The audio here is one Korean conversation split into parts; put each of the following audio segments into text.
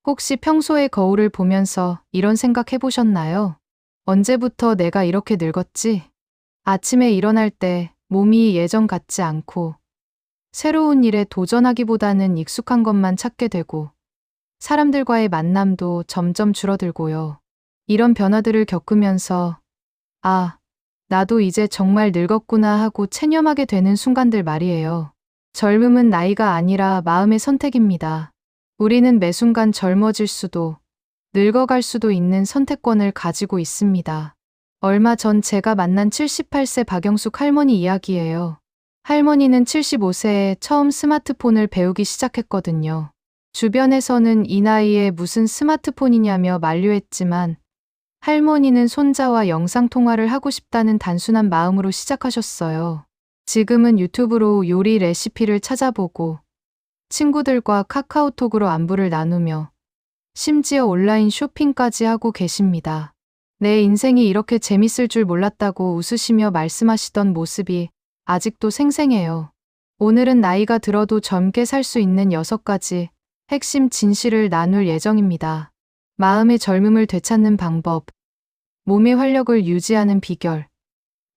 혹시 평소에 거울을 보면서 이런 생각 해보셨나요? 언제부터 내가 이렇게 늙었지? 아침에 일어날 때 몸이 예전 같지 않고 새로운 일에 도전하기보다는 익숙한 것만 찾게 되고 사람들과의 만남도 점점 줄어들고요. 이런 변화들을 겪으면서 아, 나도 이제 정말 늙었구나 하고 체념하게 되는 순간들 말이에요. 젊음은 나이가 아니라 마음의 선택입니다. 우리는 매 순간 젊어질 수도 늙어갈 수도 있는 선택권을 가지고 있습니다. 얼마 전 제가 만난 78세 박영숙 할머니 이야기예요. 할머니는 75세에 처음 스마트폰을 배우기 시작했거든요. 주변에서는 이 나이에 무슨 스마트폰이냐며 만류했지만 할머니는 손자와 영상통화를 하고 싶다는 단순한 마음으로 시작하셨어요. 지금은 유튜브로 요리 레시피를 찾아보고 친구들과 카카오톡으로 안부를 나누며 심지어 온라인 쇼핑까지 하고 계십니다. 내 인생이 이렇게 재밌을 줄 몰랐다고 웃으시며 말씀하시던 모습이 아직도 생생해요. 오늘은 나이가 들어도 젊게 살 수 있는 6가지 핵심 진실을 나눌 예정입니다. 마음의 젊음을 되찾는 방법, 몸의 활력을 유지하는 비결,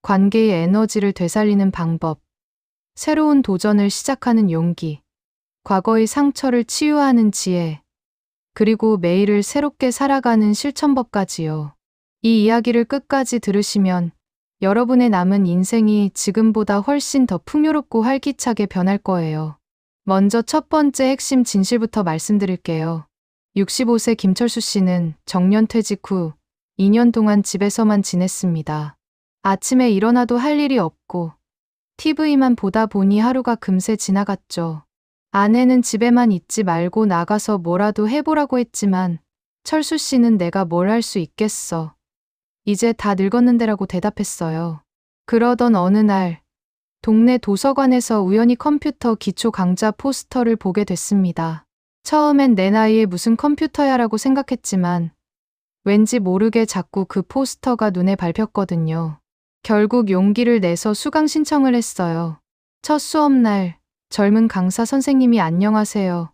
관계의 에너지를 되살리는 방법, 새로운 도전을 시작하는 용기, 과거의 상처를 치유하는 지혜, 그리고 매일을 새롭게 살아가는 실천법까지요. 이 이야기를 끝까지 들으시면 여러분의 남은 인생이 지금보다 훨씬 더 풍요롭고 활기차게 변할 거예요. 먼저 첫 번째 핵심 진실부터 말씀드릴게요. 65세 김철수 씨는 정년퇴직 후 2년 동안 집에서만 지냈습니다. 아침에 일어나도 할 일이 없고 TV만 보다 보니 하루가 금세 지나갔죠. 아내는 집에만 있지 말고 나가서 뭐라도 해보라고 했지만 철수 씨는 내가 뭘 할 수 있겠어. 이제 다 늙었는데라고 대답했어요. 그러던 어느 날 동네 도서관에서 우연히 컴퓨터 기초 강좌 포스터를 보게 됐습니다. 처음엔 내 나이에 무슨 컴퓨터야라고 생각했지만 왠지 모르게 자꾸 그 포스터가 눈에 밟혔거든요. 결국 용기를 내서 수강 신청을 했어요. 첫 수업날 젊은 강사 선생님이 안녕하세요.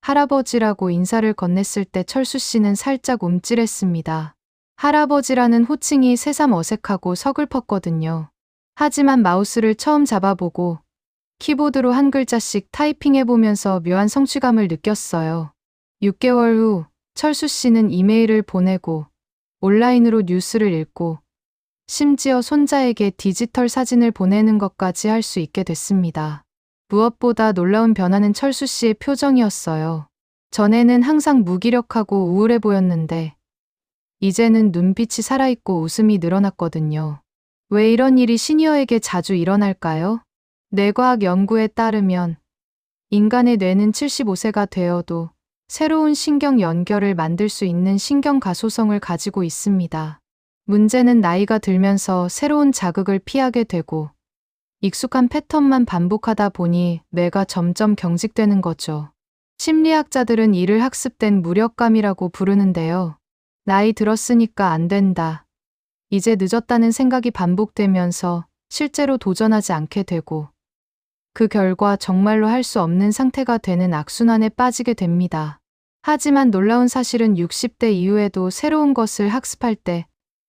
할아버지라고 인사를 건넸을 때 철수 씨는 살짝 움찔했습니다. 할아버지라는 호칭이 새삼 어색하고 서글펐거든요. 하지만 마우스를 처음 잡아보고 키보드로 한 글자씩 타이핑해보면서 묘한 성취감을 느꼈어요. 6개월 후 철수 씨는 이메일을 보내고 온라인으로 뉴스를 읽고 심지어 손자에게 디지털 사진을 보내는 것까지 할 수 있게 됐습니다. 무엇보다 놀라운 변화는 철수 씨의 표정이었어요. 전에는 항상 무기력하고 우울해 보였는데 이제는 눈빛이 살아있고 웃음이 늘어났거든요. 왜 이런 일이 시니어에게 자주 일어날까요? 뇌과학 연구에 따르면 인간의 뇌는 75세가 되어도 새로운 신경 연결을 만들 수 있는 신경 가소성을 가지고 있습니다. 문제는 나이가 들면서 새로운 자극을 피하게 되고 익숙한 패턴만 반복하다 보니 뇌가 점점 경직되는 거죠. 심리학자들은 이를 학습된 무력감이라고 부르는데요. 나이 들었으니까 안 된다. 이제 늦었다는 생각이 반복되면서 실제로 도전하지 않게 되고 그 결과 정말로 할 수 없는 상태가 되는 악순환에 빠지게 됩니다. 하지만 놀라운 사실은 60대 이후에도 새로운 것을 학습할 때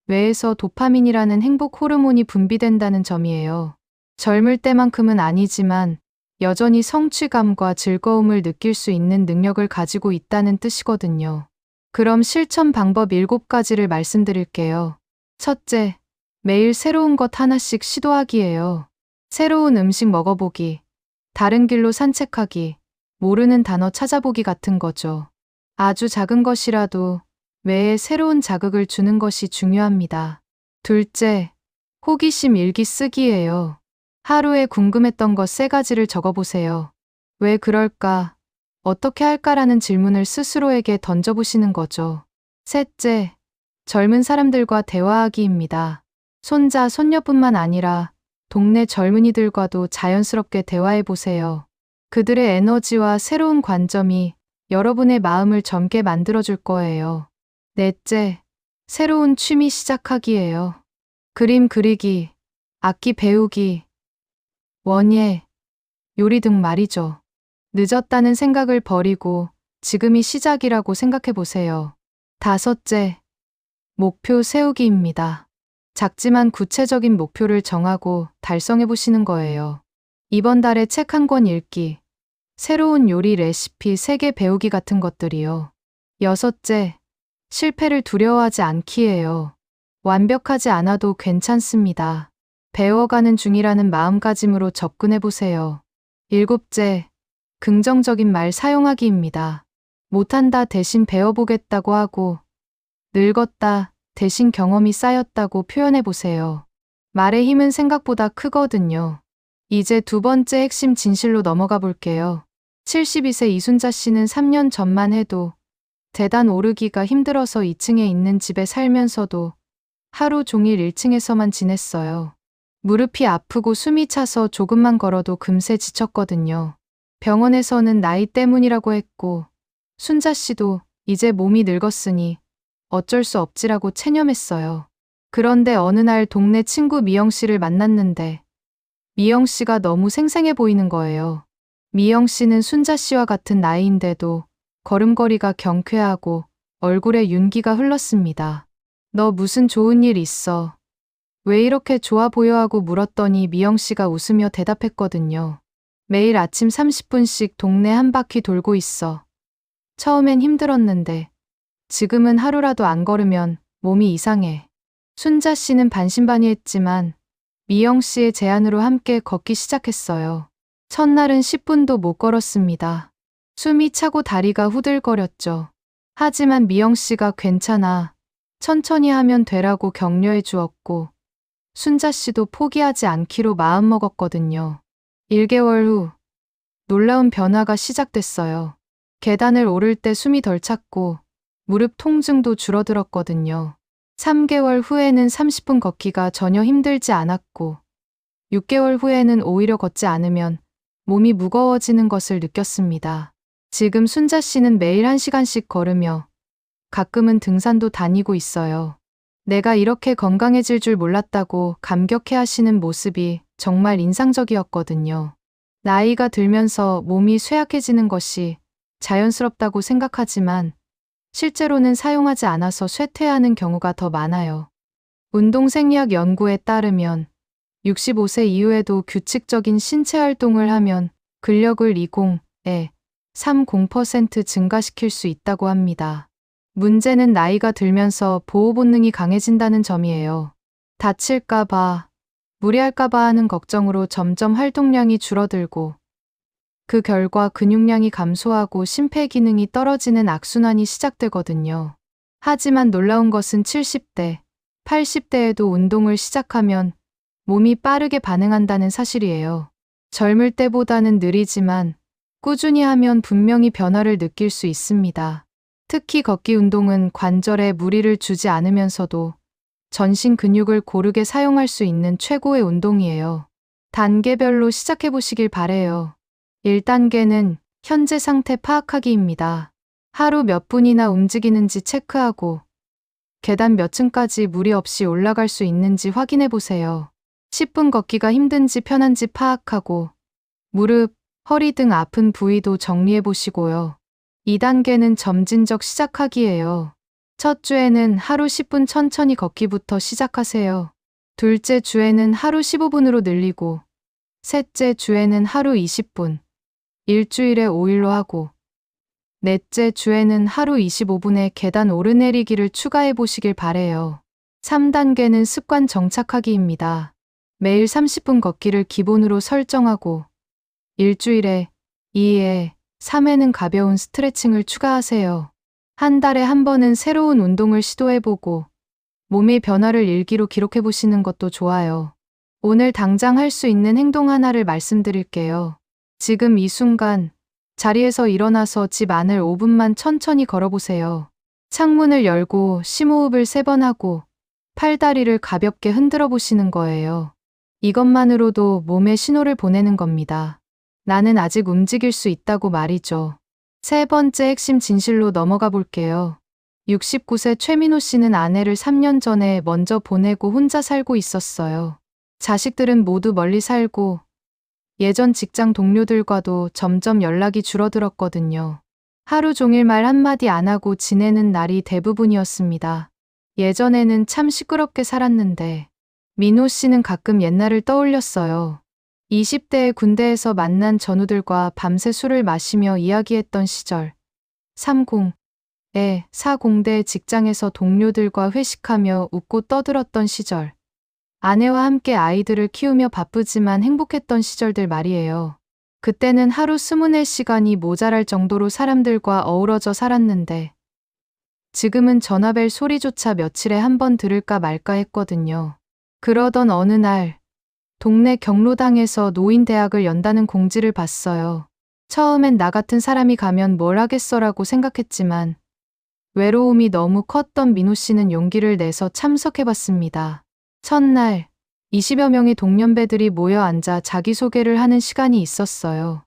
뇌에서 도파민이라는 행복 호르몬이 분비된다는 점이에요. 젊을 때만큼은 아니지만 여전히 성취감과 즐거움을 느낄 수 있는 능력을 가지고 있다는 뜻이거든요. 그럼 실천 방법 7가지를 말씀드릴게요. 첫째, 매일 새로운 것 하나씩 시도하기예요. 새로운 음식 먹어보기, 다른 길로 산책하기, 모르는 단어 찾아보기 같은 거죠. 아주 작은 것이라도 뇌에 새로운 자극을 주는 것이 중요합니다. 둘째, 호기심 일기 쓰기예요. 하루에 궁금했던 것 3가지를 적어보세요. 왜 그럴까? 어떻게 할까라는 질문을 스스로에게 던져보시는 거죠. 셋째, 젊은 사람들과 대화하기입니다. 손자, 손녀뿐만 아니라 동네 젊은이들과도 자연스럽게 대화해보세요. 그들의 에너지와 새로운 관점이 여러분의 마음을 젊게 만들어줄 거예요. 넷째, 새로운 취미 시작하기예요. 그림 그리기, 악기 배우기, 원예, 요리 등 말이죠. 늦었다는 생각을 버리고 지금이 시작이라고 생각해 보세요. 다섯째, 목표 세우기입니다. 작지만 구체적인 목표를 정하고 달성해 보시는 거예요. 이번 달에 책 한 권 읽기, 새로운 요리 레시피 3개 배우기 같은 것들이요. 여섯째, 실패를 두려워하지 않기예요. 완벽하지 않아도 괜찮습니다. 배워가는 중이라는 마음가짐으로 접근해 보세요. 일곱째, 긍정적인 말 사용하기입니다. 못한다 대신 배워보겠다고 하고, 늙었다 대신 경험이 쌓였다고 표현해 보세요. 말의 힘은 생각보다 크거든요. 이제 두 번째 핵심 진실로 넘어가 볼게요. 72세 이순자 씨는 3년 전만 해도 계단 오르기가 힘들어서 2층에 있는 집에 살면서도 하루 종일 1층에서만 지냈어요. 무릎이 아프고 숨이 차서 조금만 걸어도 금세 지쳤거든요. 병원에서는 나이 때문이라고 했고, 순자 씨도 이제 몸이 늙었으니 어쩔 수 없지라고 체념했어요. 그런데 어느 날 동네 친구 미영 씨를 만났는데 미영 씨가 너무 생생해 보이는 거예요. 미영 씨는 순자 씨와 같은 나이인데도 걸음걸이가 경쾌하고 얼굴에 윤기가 흘렀습니다. 너 무슨 좋은 일 있어? 왜 이렇게 좋아 보여 하고 물었더니 미영 씨가 웃으며 대답했거든요. 매일 아침 30분씩 동네 한 바퀴 돌고 있어. 처음엔 힘들었는데 지금은 하루라도 안 걸으면 몸이 이상해. 순자 씨는 반신반의했지만 미영 씨의 제안으로 함께 걷기 시작했어요. 첫날은 10분도 못 걸었습니다. 숨이 차고 다리가 후들거렸죠. 하지만 미영 씨가 괜찮아. 천천히 하면 되라고 격려해 주었고, 순자 씨도 포기하지 않기로 마음먹었거든요. 1개월 후, 놀라운 변화가 시작됐어요. 계단을 오를 때 숨이 덜 찼고, 무릎 통증도 줄어들었거든요. 3개월 후에는 30분 걷기가 전혀 힘들지 않았고, 6개월 후에는 오히려 걷지 않으면 몸이 무거워지는 것을 느꼈습니다. 지금 순자 씨는 매일 1시간씩 걸으며 가끔은 등산도 다니고 있어요. 내가 이렇게 건강해질 줄 몰랐다고 감격해 하시는 모습이 정말 인상적이었거든요. 나이가 들면서 몸이 쇠약해지는 것이 자연스럽다고 생각하지만 실제로는 사용하지 않아서 쇠퇴하는 경우가 더 많아요. 운동생리학 연구에 따르면 65세 이후에도 규칙적인 신체 활동을 하면 근력을 20에 30% 증가시킬 수 있다고 합니다. 문제는 나이가 들면서 보호 본능이 강해진다는 점이에요. 다칠까봐, 무리할까봐 하는 걱정으로 점점 활동량이 줄어들고 그 결과 근육량이 감소하고 심폐기능이 떨어지는 악순환이 시작되거든요. 하지만 놀라운 것은 70대, 80대에도 운동을 시작하면 몸이 빠르게 반응한다는 사실이에요. 젊을 때보다는 느리지만 꾸준히 하면 분명히 변화를 느낄 수 있습니다. 특히 걷기 운동은 관절에 무리를 주지 않으면서도 전신 근육을 고르게 사용할 수 있는 최고의 운동이에요. 단계별로 시작해 보시길 바래요. 1단계는 현재 상태 파악하기입니다. 하루 몇 분이나 움직이는지 체크하고 계단 몇 층까지 무리 없이 올라갈 수 있는지 확인해 보세요. 10분 걷기가 힘든지 편한지 파악하고 무릎, 허리 등 아픈 부위도 정리해 보시고요. 2단계는 점진적 시작하기예요. 첫 주에는 하루 10분 천천히 걷기부터 시작하세요. 둘째 주에는 하루 15분으로 늘리고 셋째 주에는 하루 20분, 일주일에 5일로 하고 넷째 주에는 하루 25분의 계단 오르내리기를 추가해 보시길 바래요. 3단계는 습관 정착하기입니다. 매일 30분 걷기를 기본으로 설정하고 일주일에 2회, 3회는 가벼운 스트레칭을 추가하세요. 한 달에 한 번은 새로운 운동을 시도해보고 몸의 변화를 일기로 기록해보시는 것도 좋아요. 오늘 당장 할 수 있는 행동 하나를 말씀드릴게요. 지금 이 순간 자리에서 일어나서 집 안을 5분만 천천히 걸어보세요. 창문을 열고 심호흡을 3번 하고 팔다리를 가볍게 흔들어 보시는 거예요. 이것만으로도 몸에 신호를 보내는 겁니다. 나는 아직 움직일 수 있다고 말이죠. 세 번째 핵심 진실로 넘어가 볼게요. 69세 최민호 씨는 아내를 3년 전에 먼저 보내고 혼자 살고 있었어요. 자식들은 모두 멀리 살고 예전 직장 동료들과도 점점 연락이 줄어들었거든요. 하루 종일 말 한마디 안 하고 지내는 날이 대부분이었습니다. 예전에는 참 시끄럽게 살았는데 민호 씨는 가끔 옛날을 떠올렸어요. 20대에 군대에서 만난 전우들과 밤새 술을 마시며 이야기했던 시절. 30에 40대 직장에서 동료들과 회식하며 웃고 떠들었던 시절. 아내와 함께 아이들을 키우며 바쁘지만 행복했던 시절들 말이에요. 그때는 하루 24시간이 모자랄 정도로 사람들과 어우러져 살았는데 지금은 전화벨 소리조차 며칠에 한 번 들을까 말까 했거든요. 그러던 어느 날 동네 경로당에서 노인대학을 연다는 공지를 봤어요. 처음엔 나 같은 사람이 가면 뭘 하겠어라고 생각했지만 외로움이 너무 컸던 민호 씨는 용기를 내서 참석해봤습니다. 첫날 20여 명의 동년배들이 모여 앉아 자기소개를 하는 시간이 있었어요.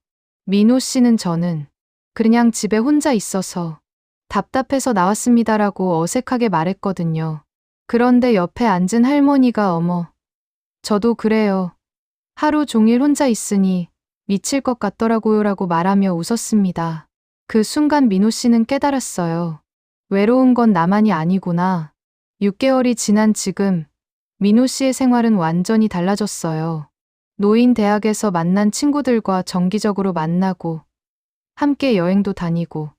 민호 씨는 저는 그냥 집에 혼자 있어서 답답해서 나왔습니다라고 어색하게 말했거든요. 그런데 옆에 앉은 할머니가 어머, 저도 그래요. 하루 종일 혼자 있으니 미칠 것 같더라고요라고 말하며 웃었습니다. 그 순간 민호 씨는 깨달았어요. 외로운 건 나만이 아니구나. 6개월이 지난 지금 민호 씨의 생활은 완전히 달라졌어요. 노인 대학에서 만난 친구들과 정기적으로 만나고 함께 여행도 다니고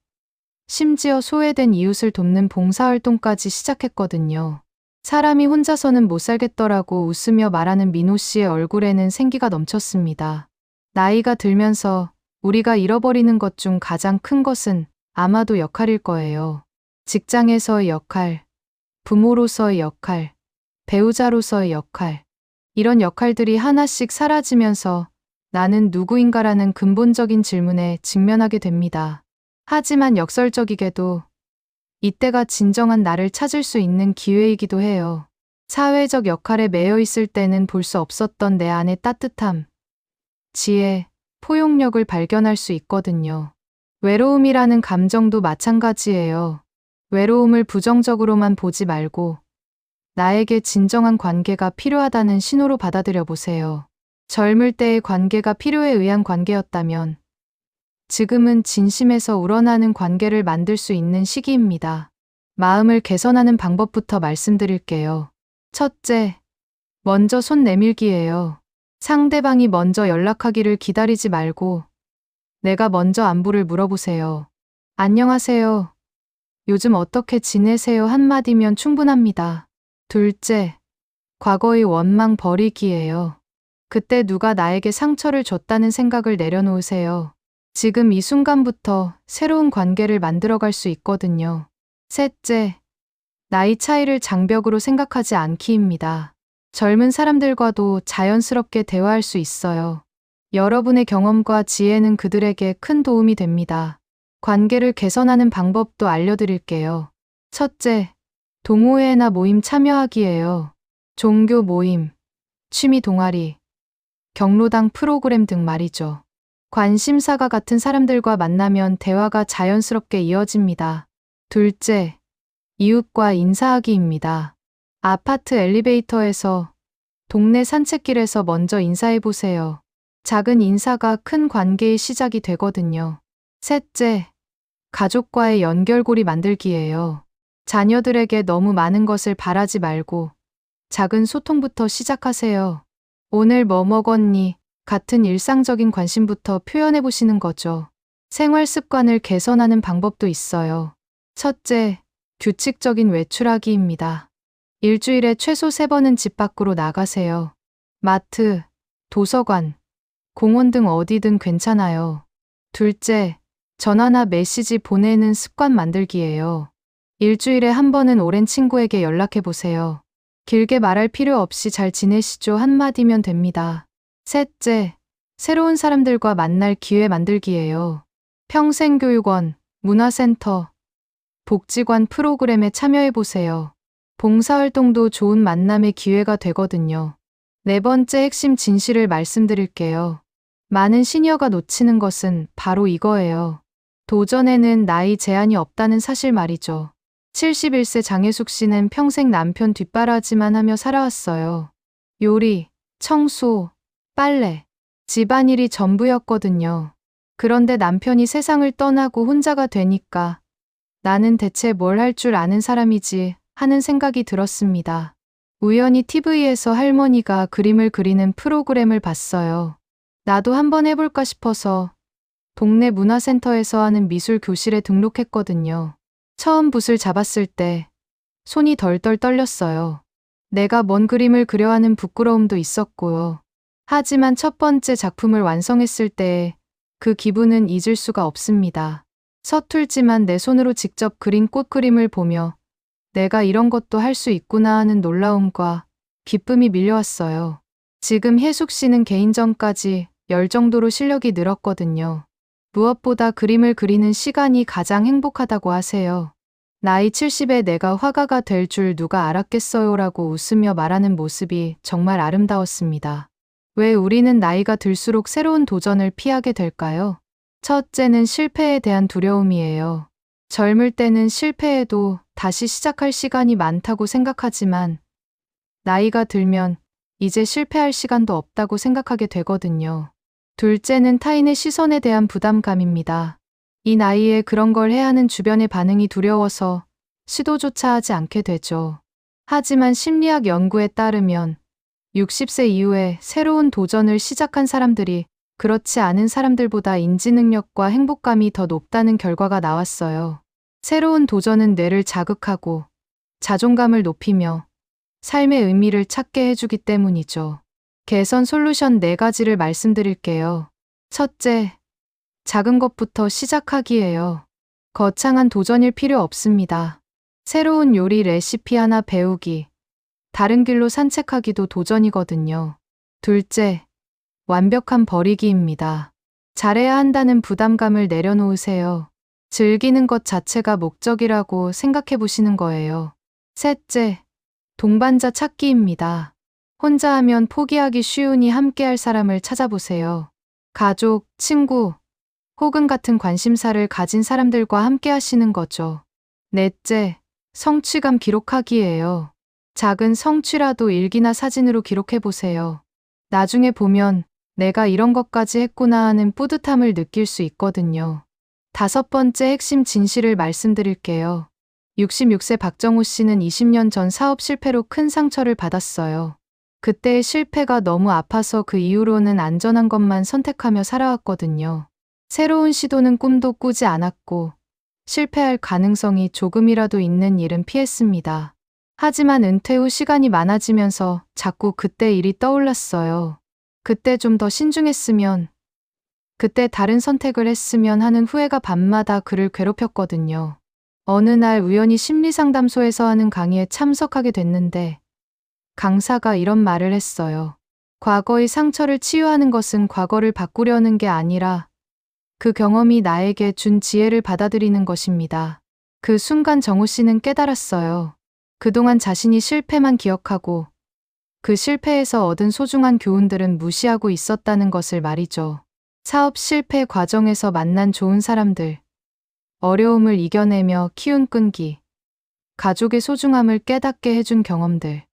심지어 소외된 이웃을 돕는 봉사활동까지 시작했거든요. 사람이 혼자서는 못 살겠더라고 웃으며 말하는 민호 씨의 얼굴에는 생기가 넘쳤습니다. 나이가 들면서 우리가 잃어버리는 것 중 가장 큰 것은 아마도 역할일 거예요. 직장에서의 역할, 부모로서의 역할, 배우자로서의 역할. 이런 역할들이 하나씩 사라지면서 나는 누구인가라는 근본적인 질문에 직면하게 됩니다. 하지만 역설적이게도 이때가 진정한 나를 찾을 수 있는 기회이기도 해요. 사회적 역할에 매여 있을 때는 볼 수 없었던 내 안의 따뜻함, 지혜, 포용력을 발견할 수 있거든요. 외로움이라는 감정도 마찬가지예요. 외로움을 부정적으로만 보지 말고 나에게 진정한 관계가 필요하다는 신호로 받아들여 보세요. 젊을 때의 관계가 필요에 의한 관계였다면 지금은 진심에서 우러나는 관계를 만들 수 있는 시기입니다. 마음을 개선하는 방법부터 말씀드릴게요. 첫째, 먼저 손 내밀기예요. 상대방이 먼저 연락하기를 기다리지 말고 내가 먼저 안부를 물어보세요. 안녕하세요. 요즘 어떻게 지내세요? 한마디면 충분합니다. 둘째, 과거의 원망 버리기예요. 그때 누가 나에게 상처를 줬다는 생각을 내려놓으세요. 지금 이 순간부터 새로운 관계를 만들어갈 수 있거든요. 셋째, 나이 차이를 장벽으로 생각하지 않기입니다. 젊은 사람들과도 자연스럽게 대화할 수 있어요. 여러분의 경험과 지혜는 그들에게 큰 도움이 됩니다. 관계를 개선하는 방법도 알려드릴게요. 첫째, 동호회나 모임 참여하기예요. 종교 모임, 취미 동아리, 경로당 프로그램 등 말이죠. 관심사가 같은 사람들과 만나면 대화가 자연스럽게 이어집니다. 둘째, 이웃과 인사하기입니다. 아파트 엘리베이터에서, 동네 산책길에서 먼저 인사해보세요. 작은 인사가 큰 관계의 시작이 되거든요. 셋째, 가족과의 연결고리 만들기예요. 자녀들에게 너무 많은 것을 바라지 말고 작은 소통부터 시작하세요. 오늘 뭐 먹었니? 같은 일상적인 관심부터 표현해보시는 거죠. 생활 습관을 개선하는 방법도 있어요. 첫째, 규칙적인 외출하기입니다. 일주일에 최소 3번은 집 밖으로 나가세요. 마트, 도서관, 공원 등 어디든 괜찮아요. 둘째, 전화나 메시지 보내는 습관 만들기예요. 일주일에 한 번은 오랜 친구에게 연락해보세요. 길게 말할 필요 없이 잘 지내시죠? 한마디면 됩니다. 셋째, 새로운 사람들과 만날 기회 만들기예요. 평생교육원, 문화센터, 복지관 프로그램에 참여해보세요. 봉사활동도 좋은 만남의 기회가 되거든요. 네 번째 핵심 진실을 말씀드릴게요. 많은 시니어가 놓치는 것은 바로 이거예요. 도전에는 나이 제한이 없다는 사실 말이죠. 71세 장혜숙 씨는 평생 남편 뒷바라지만 하며 살아왔어요. 요리, 청소, 빨래, 집안일이 전부였거든요. 그런데 남편이 세상을 떠나고 혼자가 되니까 나는 대체 뭘 할 줄 아는 사람이지 하는 생각이 들었습니다. 우연히 TV에서 할머니가 그림을 그리는 프로그램을 봤어요. 나도 한번 해볼까 싶어서 동네 문화센터에서 하는 미술 교실에 등록했거든요. 처음 붓을 잡았을 때 손이 덜덜 떨렸어요. 내가 뭔 그림을 그려 하는 부끄러움도 있었고요. 하지만 첫 번째 작품을 완성했을 때 그 기분은 잊을 수가 없습니다. 서툴지만 내 손으로 직접 그린 꽃 그림을 보며 내가 이런 것도 할 수 있구나 하는 놀라움과 기쁨이 밀려왔어요. 지금 혜숙 씨는 개인전까지 열 정도로 실력이 늘었거든요. 무엇보다 그림을 그리는 시간이 가장 행복하다고 하세요. 나이 70에 내가 화가가 될 줄 누가 알았겠어요 라고 웃으며 말하는 모습이 정말 아름다웠습니다. 왜 우리는 나이가 들수록 새로운 도전을 피하게 될까요? 첫째는 실패에 대한 두려움이에요. 젊을 때는 실패해도 다시 시작할 시간이 많다고 생각하지만 나이가 들면 이제 실패할 시간도 없다고 생각하게 되거든요. 둘째는 타인의 시선에 대한 부담감입니다. 이 나이에 그런 걸 해야 하는 주변의 반응이 두려워서 시도조차 하지 않게 되죠. 하지만 심리학 연구에 따르면 60세 이후에 새로운 도전을 시작한 사람들이 그렇지 않은 사람들보다 인지 능력과 행복감이 더 높다는 결과가 나왔어요. 새로운 도전은 뇌를 자극하고 자존감을 높이며 삶의 의미를 찾게 해주기 때문이죠. 개선 솔루션 4가지를 말씀드릴게요. 첫째, 작은 것부터 시작하기예요. 거창한 도전일 필요 없습니다. 새로운 요리 레시피 하나 배우기, 다른 길로 산책하기도 도전이거든요. 둘째, 완벽한 버리기입니다. 잘해야 한다는 부담감을 내려놓으세요. 즐기는 것 자체가 목적이라고 생각해 보시는 거예요. 셋째, 동반자 찾기입니다. 혼자 하면 포기하기 쉬우니 함께할 사람을 찾아보세요. 가족, 친구, 혹은 같은 관심사를 가진 사람들과 함께 하시는 거죠. 넷째, 성취감 기록하기예요. 작은 성취라도 일기나 사진으로 기록해 보세요. 나중에 보면 내가 이런 것까지 했구나 하는 뿌듯함을 느낄 수 있거든요. 5번째 핵심 진실을 말씀드릴게요. 66세 박정우 씨는 20년 전 사업 실패로 큰 상처를 받았어요. 그때의 실패가 너무 아파서 그 이후로는 안전한 것만 선택하며 살아왔거든요. 새로운 시도는 꿈도 꾸지 않았고 실패할 가능성이 조금이라도 있는 일은 피했습니다. 하지만 은퇴 후 시간이 많아지면서 자꾸 그때 일이 떠올랐어요. 그때 좀 더 신중했으면, 그때 다른 선택을 했으면 하는 후회가 밤마다 그를 괴롭혔거든요. 어느 날 우연히 심리상담소에서 하는 강의에 참석하게 됐는데 강사가 이런 말을 했어요. 과거의 상처를 치유하는 것은 과거를 바꾸려는 게 아니라 그 경험이 나에게 준 지혜를 받아들이는 것입니다. 그 순간 정우 씨는 깨달았어요. 그동안 자신이 실패만 기억하고 그 실패에서 얻은 소중한 교훈들은 무시하고 있었다는 것을 말이죠. 사업 실패 과정에서 만난 좋은 사람들, 어려움을 이겨내며 키운 끈기, 가족의 소중함을 깨닫게 해준 경험들.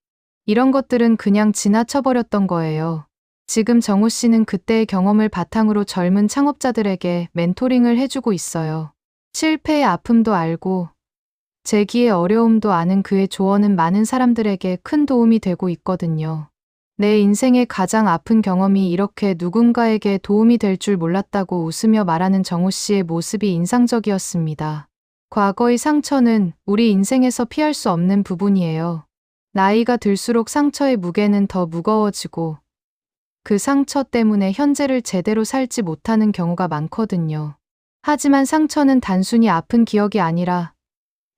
이런 것들은 그냥 지나쳐버렸던 거예요. 지금 정우 씨는 그때의 경험을 바탕으로 젊은 창업자들에게 멘토링을 해주고 있어요. 실패의 아픔도 알고 재기의 어려움도 아는 그의 조언은 많은 사람들에게 큰 도움이 되고 있거든요. 내 인생의 가장 아픈 경험이 이렇게 누군가에게 도움이 될 줄 몰랐다고 웃으며 말하는 정우 씨의 모습이 인상적이었습니다. 과거의 상처는 우리 인생에서 피할 수 없는 부분이에요. 나이가 들수록 상처의 무게는 더 무거워지고 그 상처 때문에 현재를 제대로 살지 못하는 경우가 많거든요. 하지만 상처는 단순히 아픈 기억이 아니라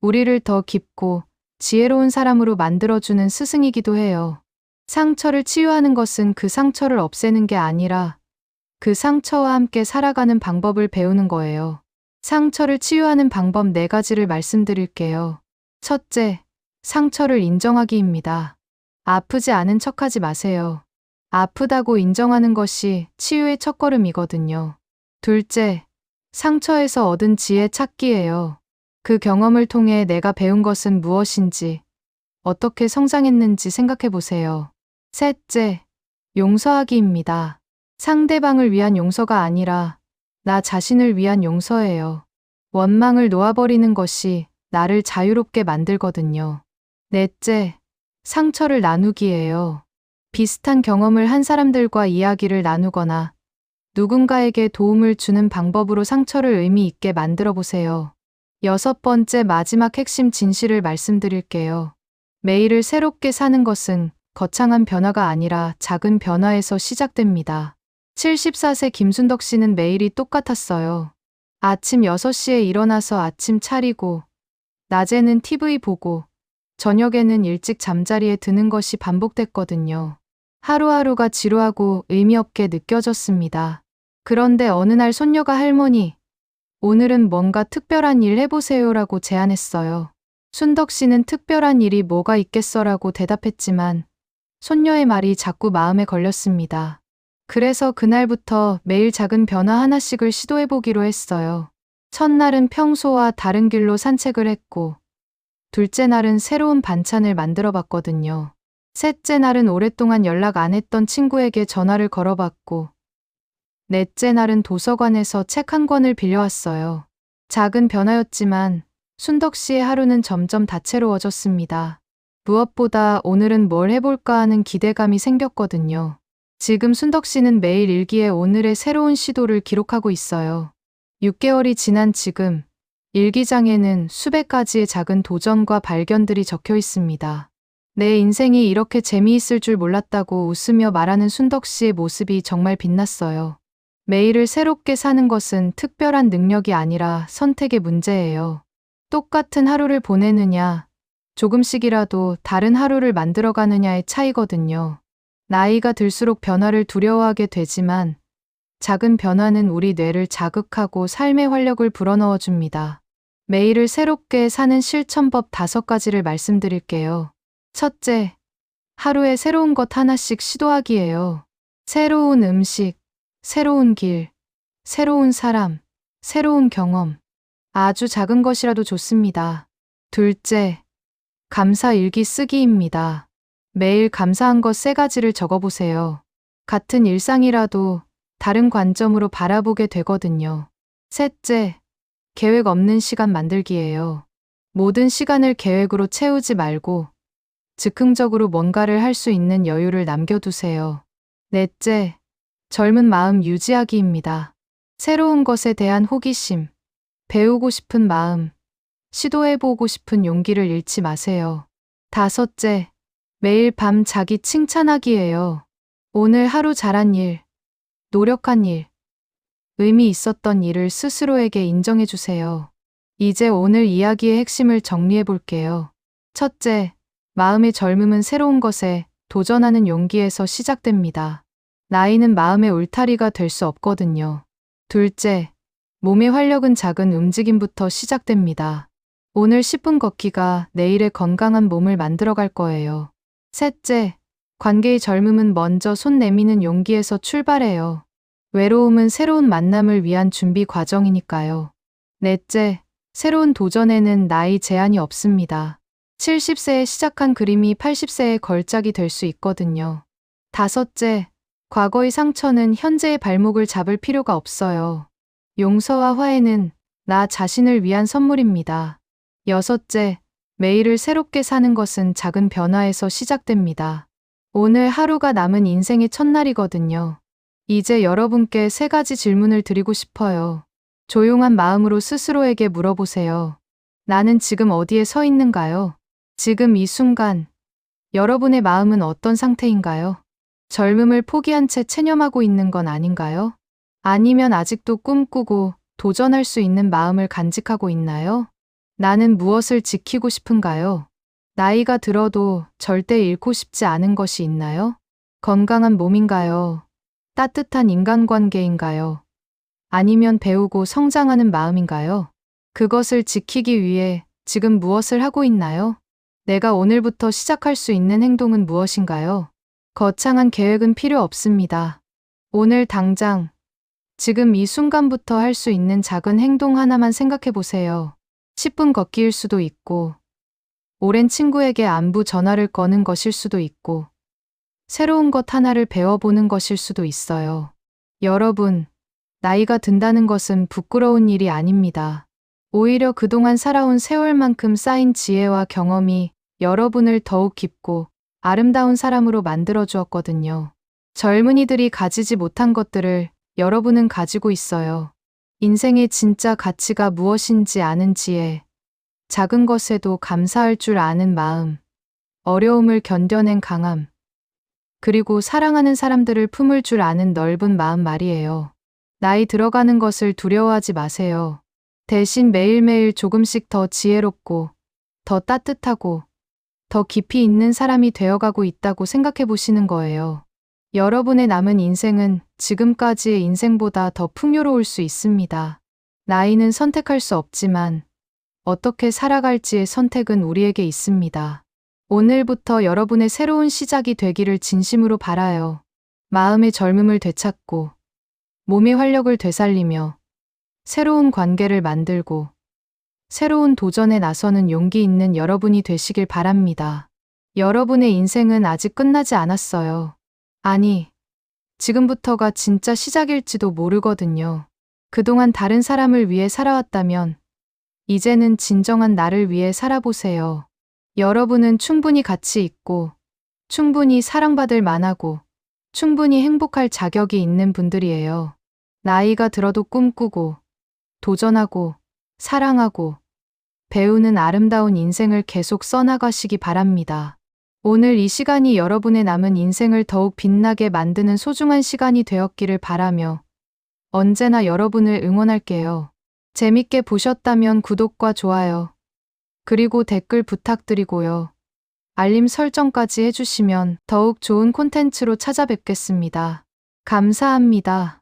우리를 더 깊고 지혜로운 사람으로 만들어주는 스승이기도 해요. 상처를 치유하는 것은 그 상처를 없애는 게 아니라 그 상처와 함께 살아가는 방법을 배우는 거예요. 상처를 치유하는 방법 4가지를 말씀드릴게요. 첫째, 상처를 인정하기입니다. 아프지 않은 척하지 마세요. 아프다고 인정하는 것이 치유의 첫걸음이거든요. 둘째, 상처에서 얻은 지혜 찾기예요. 그 경험을 통해 내가 배운 것은 무엇인지, 어떻게 성장했는지 생각해 보세요. 셋째, 용서하기입니다. 상대방을 위한 용서가 아니라 나 자신을 위한 용서예요. 원망을 놓아버리는 것이 나를 자유롭게 만들거든요. 넷째, 상처를 나누기예요. 비슷한 경험을 한 사람들과 이야기를 나누거나 누군가에게 도움을 주는 방법으로 상처를 의미 있게 만들어 보세요. 여섯 번째, 마지막 핵심 진실을 말씀드릴게요. 매일을 새롭게 사는 것은 거창한 변화가 아니라 작은 변화에서 시작됩니다. 74세 김순덕 씨는 매일이 똑같았어요. 아침 6시에 일어나서 아침 차리고, 낮에는 TV 보고, 저녁에는 일찍 잠자리에 드는 것이 반복됐거든요. 하루하루가 지루하고 의미 없게 느껴졌습니다. 그런데 어느 날 손녀가 할머니, 오늘은 뭔가 특별한 일 해보세요라고 제안했어요. 순덕 씨는 특별한 일이 뭐가 있겠어라고 대답했지만 손녀의 말이 자꾸 마음에 걸렸습니다. 그래서 그날부터 매일 작은 변화 하나씩을 시도해보기로 했어요. 첫날은 평소와 다른 길로 산책을 했고, 둘째 날은 새로운 반찬을 만들어 봤거든요. 셋째 날은 오랫동안 연락 안 했던 친구에게 전화를 걸어봤고, 넷째 날은 도서관에서 책 한 권을 빌려왔어요. 작은 변화였지만 순덕 씨의 하루는 점점 다채로워졌습니다. 무엇보다 오늘은 뭘 해볼까 하는 기대감이 생겼거든요. 지금 순덕 씨는 매일 일기에 오늘의 새로운 시도를 기록하고 있어요. 6개월이 지난 지금, 일기장에는 수백 가지의 작은 도전과 발견들이 적혀 있습니다. 내 인생이 이렇게 재미있을 줄 몰랐다고 웃으며 말하는 순덕 씨의 모습이 정말 빛났어요. 매일을 새롭게 사는 것은 특별한 능력이 아니라 선택의 문제예요. 똑같은 하루를 보내느냐, 조금씩이라도 다른 하루를 만들어가느냐의 차이거든요. 나이가 들수록 변화를 두려워하게 되지만 작은 변화는 우리 뇌를 자극하고 삶의 활력을 불어넣어 줍니다. 매일을 새롭게 사는 실천법 5가지를 말씀드릴게요. 첫째, 하루에 새로운 것 하나씩 시도하기예요. 새로운 음식, 새로운 길, 새로운 사람, 새로운 경험. 아주 작은 것이라도 좋습니다. 둘째, 감사 일기 쓰기입니다. 매일 감사한 것 3가지를 적어보세요. 같은 일상이라도 다른 관점으로 바라보게 되거든요. 셋째, 계획 없는 시간 만들기예요. 모든 시간을 계획으로 채우지 말고 즉흥적으로 뭔가를 할 수 있는 여유를 남겨두세요. 넷째, 젊은 마음 유지하기입니다. 새로운 것에 대한 호기심, 배우고 싶은 마음, 시도해보고 싶은 용기를 잃지 마세요. 다섯째, 매일 밤 자기 칭찬하기예요. 오늘 하루 잘한 일, 노력한 일, 의미 있었던 일을 스스로에게 인정해주세요. 이제 오늘 이야기의 핵심을 정리해볼게요. 첫째, 마음의 젊음은 새로운 것에 도전하는 용기에서 시작됩니다. 나이는 마음의 울타리가 될 수 없거든요. 둘째, 몸의 활력은 작은 움직임부터 시작됩니다. 오늘 10분 걷기가 내일의 건강한 몸을 만들어갈 거예요. 셋째, 관계의 젊음은 먼저 손 내미는 용기에서 출발해요. 외로움은 새로운 만남을 위한 준비 과정이니까요. 넷째, 새로운 도전에는 나이 제한이 없습니다. 70세에 시작한 그림이 80세의 걸작이 될 수 있거든요. 다섯째, 과거의 상처는 현재의 발목을 잡을 필요가 없어요. 용서와 화해는 나 자신을 위한 선물입니다. 여섯째, 매일을 새롭게 사는 것은 작은 변화에서 시작됩니다. 오늘 하루가 남은 인생의 첫날이거든요. 이제 여러분께 3가지 질문을 드리고 싶어요. 조용한 마음으로 스스로에게 물어보세요. 나는 지금 어디에 서 있는가요? 지금 이 순간, 여러분의 마음은 어떤 상태인가요? 젊음을 포기한 채 체념하고 있는 건 아닌가요? 아니면 아직도 꿈꾸고 도전할 수 있는 마음을 간직하고 있나요? 나는 무엇을 지키고 싶은가요? 나이가 들어도 절대 잃고 싶지 않은 것이 있나요? 건강한 몸인가요? 따뜻한 인간관계인가요? 아니면 배우고 성장하는 마음인가요? 그것을 지키기 위해 지금 무엇을 하고 있나요? 내가 오늘부터 시작할 수 있는 행동은 무엇인가요? 거창한 계획은 필요 없습니다. 오늘 당장, 지금 이 순간부터 할 수 있는 작은 행동 하나만 생각해 보세요. 10분 걷기일 수도 있고, 오랜 친구에게 안부 전화를 거는 것일 수도 있고, 새로운 것 하나를 배워보는 것일 수도 있어요. 여러분, 나이가 든다는 것은 부끄러운 일이 아닙니다. 오히려 그동안 살아온 세월만큼 쌓인 지혜와 경험이 여러분을 더욱 깊고 아름다운 사람으로 만들어 주었거든요. 젊은이들이 가지지 못한 것들을 여러분은 가지고 있어요. 인생의 진짜 가치가 무엇인지 아는 지혜, 작은 것에도 감사할 줄 아는 마음, 어려움을 견뎌낸 강함, 그리고 사랑하는 사람들을 품을 줄 아는 넓은 마음 말이에요. 나이 들어가는 것을 두려워하지 마세요. 대신 매일매일 조금씩 더 지혜롭고, 더 따뜻하고, 더 깊이 있는 사람이 되어가고 있다고 생각해 보시는 거예요. 여러분의 남은 인생은 지금까지의 인생보다 더 풍요로울 수 있습니다. 나이는 선택할 수 없지만 어떻게 살아갈지의 선택은 우리에게 있습니다. 오늘부터 여러분의 새로운 시작이 되기를 진심으로 바라요. 마음의 젊음을 되찾고 몸의 활력을 되살리며 새로운 관계를 만들고 새로운 도전에 나서는 용기 있는 여러분이 되시길 바랍니다. 여러분의 인생은 아직 끝나지 않았어요. 아니, 지금부터가 진짜 시작일지도 모르거든요. 그동안 다른 사람을 위해 살아왔다면 이제는 진정한 나를 위해 살아보세요. 여러분은 충분히 가치 있고, 충분히 사랑받을 만하고, 충분히 행복할 자격이 있는 분들이에요. 나이가 들어도 꿈꾸고, 도전하고, 사랑하고, 배우는 아름다운 인생을 계속 써나가시기 바랍니다. 오늘 이 시간이 여러분의 남은 인생을 더욱 빛나게 만드는 소중한 시간이 되었기를 바라며 언제나 여러분을 응원할게요. 재밌게 보셨다면 구독과 좋아요, 그리고 댓글 부탁드리고요. 알림 설정까지 해주시면 더욱 좋은 콘텐츠로 찾아뵙겠습니다. 감사합니다.